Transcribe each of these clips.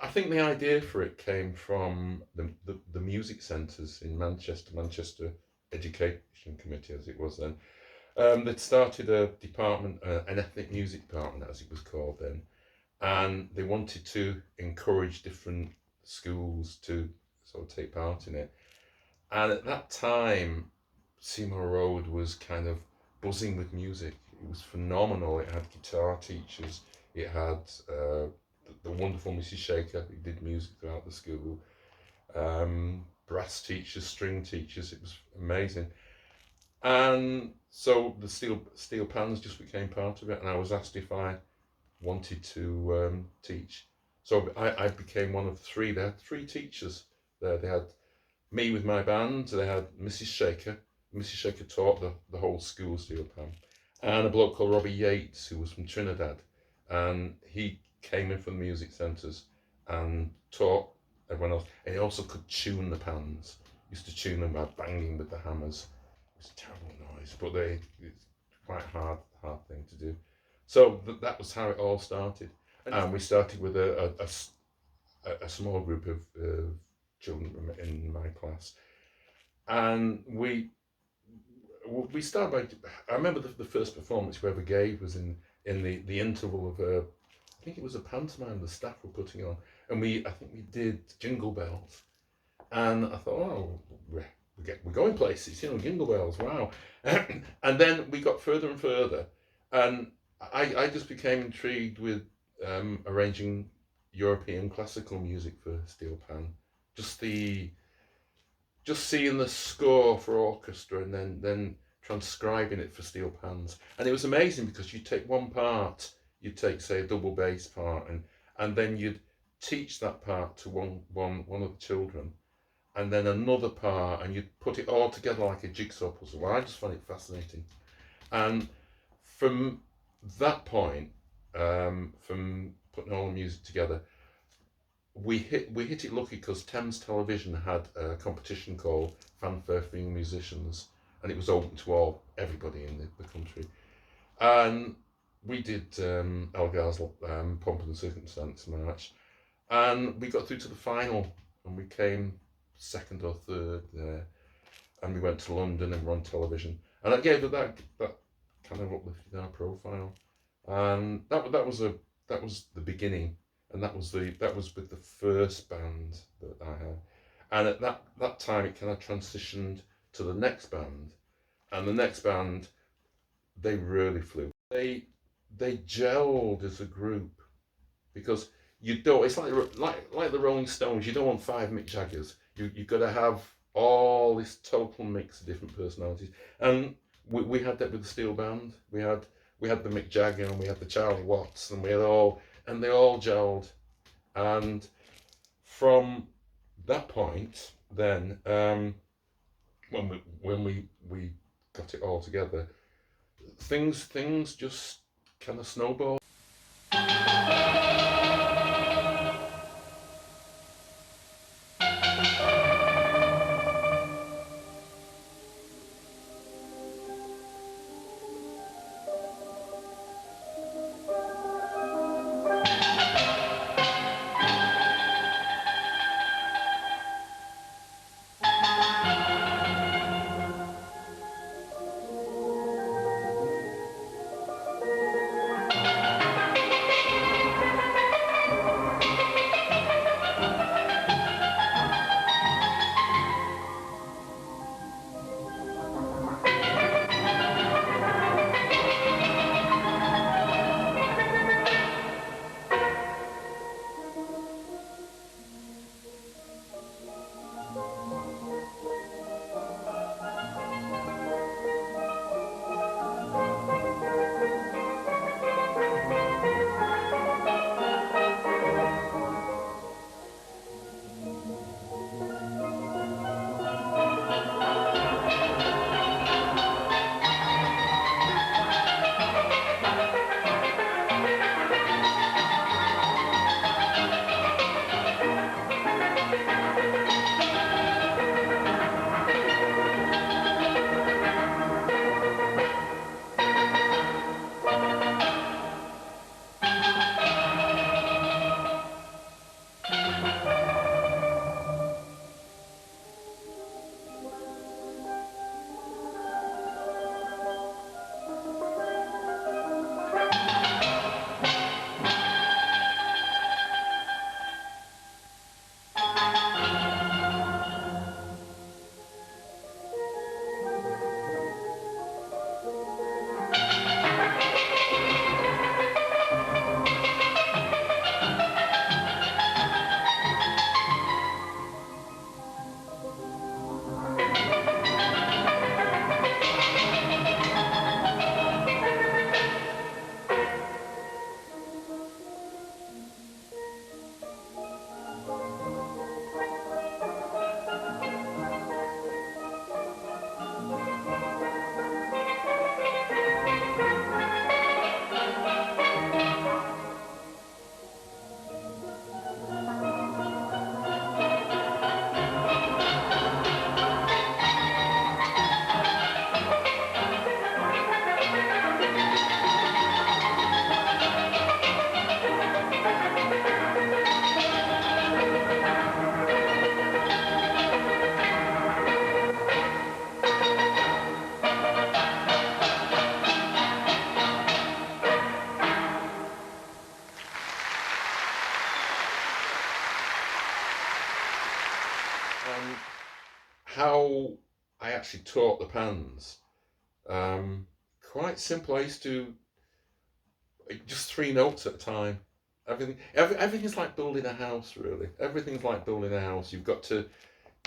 I think the idea for it came from the music centres in Manchester Education Committee, as it was then. They'd started a department, an ethnic music department, as it was called then, and they wanted to encourage different schools to sort of take part in it. And at that time, Seymour Road was kind of buzzing with music. It was phenomenal. It had guitar teachers. It had the wonderful Mrs. Shaker, who did music throughout the school. Brass teachers, string teachers. It was amazing. And so the steel pans just became part of it. And I was asked if I wanted to teach. So I became one of three. They had three teachers there. They had me with my band. They had Mrs. Shaker. Mrs. Shaker taught the whole school steel pan. And a bloke called Robbie Yates, who was from Trinidad. And he came in from the music centres and taught everyone else. And he also could tune the pans. He used to tune them by banging with the hammers. It was a terrible noise, but it's quite a hard thing to do. So that was how it all started. And we started with a small group of children in my class. And we started by, I remember the first performance we ever gave was in the interval of I think it was a pantomime the staff were putting on. And I think we did Jingle Bells. And I thought, oh, we're going places, Jingle Bells, wow. And then we got further and further. And I just became intrigued with arranging European classical music for steel pan. Just seeing the score for orchestra and then transcribing it for steel pans. And it was amazing because you'd take one part, you'd take, say, a double bass part, and then you'd teach that part to one of the children, and then another part, and you'd put it all together like a jigsaw puzzle. Well, I just found it fascinating. And from that point, from putting all the music together, we hit it lucky because Thames Television had a competition called Fanfare for Young Musicians, and it was open to everybody in the country. And we did Elgar's Pomp and Circumstance March, and we got through to the final, and we came second or third there, and we went to London and were on television, and that gave it that kind of uplifted our profile, and that was the beginning, and that was with the first band that I had, and at that time it kind of transitioned to the next band, and the next band, they really flew. They gelled as a group, because you don't. It's like the Rolling Stones. You don't want five Mick Jaggers. You've got to have all this total mix of different personalities, and we had that with the steel band. We had the Mick Jagger, and we had the Charlie Watts, and they all gelled. And from that point, then when we got it all together, things just kind of snowballed. how I actually taught the pans, quite simple. I used to just 3 notes at a time. Everything's like building a house, really. Everything's like building a house. You've got to,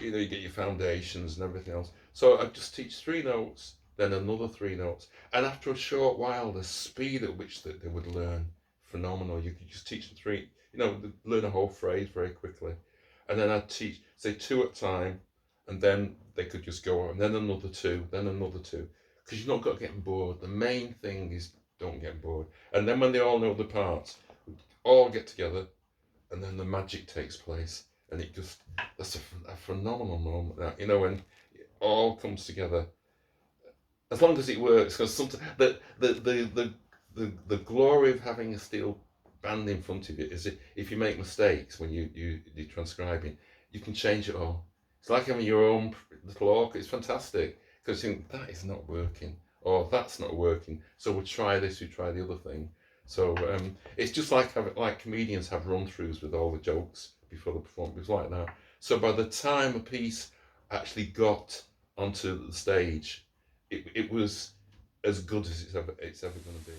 you get your foundations and everything else. So I just teach 3 notes, then another 3 notes, and after a short while, the speed at which they would learn, phenomenal. You could just teach them three, learn a whole phrase very quickly, and then I'd teach say 2 at a time, and then they could just go on, and then another 2, then another 2, because you've not got to get bored. The main thing is don't get bored, and then when they all know the parts, all get together, and then the magic takes place, and that's a phenomenal moment. That when it all comes together, as long as it works. Because sometimes the glory of having a steel band in front of you is if you make mistakes when you're transcribing, you can change it all. It's like having your own little orchestra. It's fantastic because you think that is not working, or that's not working. So we'll try this, we try the other thing. So it's just like comedians have run-throughs with all the jokes before the performance. It was like that. So by the time a piece actually got onto the stage, it was as good as it's ever going to be.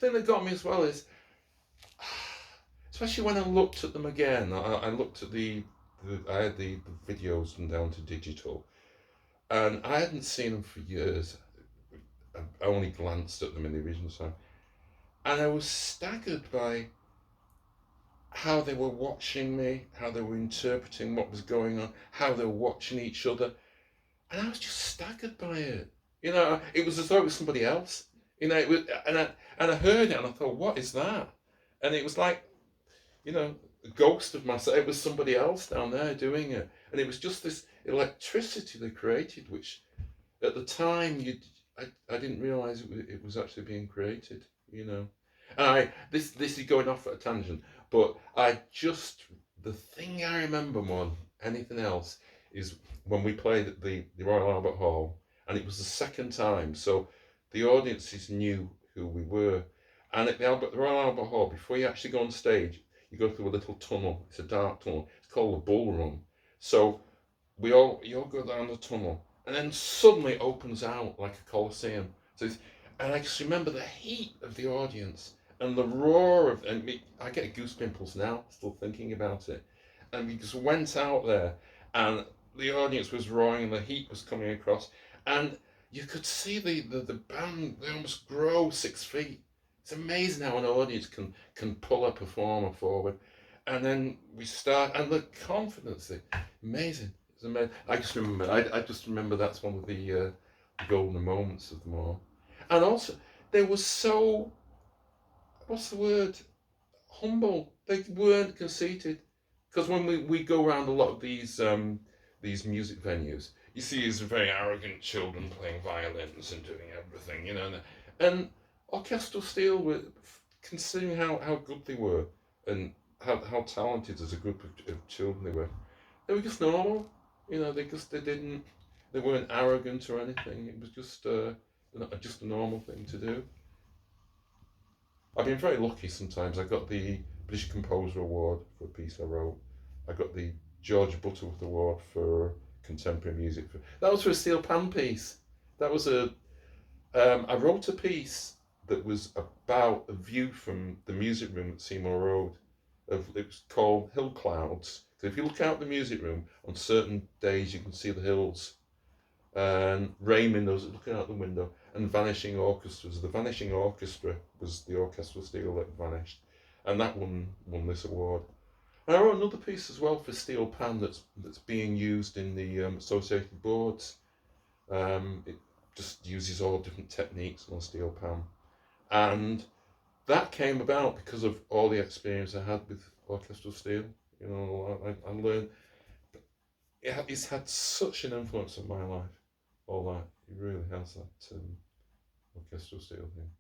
The thing that got me as well is, especially when I looked at them again, I looked at I had the videos and down to digital, and I hadn't seen them for years. I only glanced at them in the original sound, and I was staggered by how they were watching me, how they were interpreting what was going on, how they were watching each other, and I was just staggered by it. It was as though it was somebody else. It was, and I heard it, and I thought, what is that? And it was like, a ghost of myself. It was somebody else down there doing it, and it was just this electricity they created, which at the time I didn't realize it was actually being created. And this is going off at a tangent, but the thing I remember more than anything else is when we played at the Royal Albert Hall, and it was the second time, so the audiences knew who we were. And at the Royal Albert Hall, before you actually go on stage, you go through a little tunnel. It's a dark tunnel. It's called the Bull Run. So you all go down the tunnel, and then suddenly it opens out like a coliseum. So And I just remember the heat of the audience and the roar of, I get goose pimples now, still thinking about it. And we just went out there, and the audience was roaring, and the heat was coming across, and you could see the band, they almost grow 6 feet. It's amazing how an audience can pull a performer forward. And then we start, and the confidence, amazing. It's amazing. I just remember that's one of the golden moments of them all. And also, they were so, what's the word? Humble. They weren't conceited. Because when we go around a lot of these music venues, you see these very arrogant children playing violins and doing everything, you know. And Orchestral Steel were, considering how good they were and how talented as a group of children they were just normal. You know, they weren't arrogant or anything. It was just a normal thing to do. I've been very lucky sometimes. I got the British Composer Award for a piece I wrote. I got the George Butterworth Award for contemporary music. That was for a steel pan piece. That was I wrote a piece that was about a view from the music room at Seymour Road. It was called Hill Clouds. So if you look out the music room, on certain days you can see the hills. And Raymond was looking out the window, and vanishing orchestras. The vanishing orchestra was the Orchestral Steel that vanished, and that won this award. And I wrote another piece as well for steel pan that's being used in the associated boards. It just uses all different techniques on steel pan, and that came about because of all the experience I had with Orchestral Steel. You know, I learned it's had such an influence on my life. All that, it really has, that Orchestral Steel thing.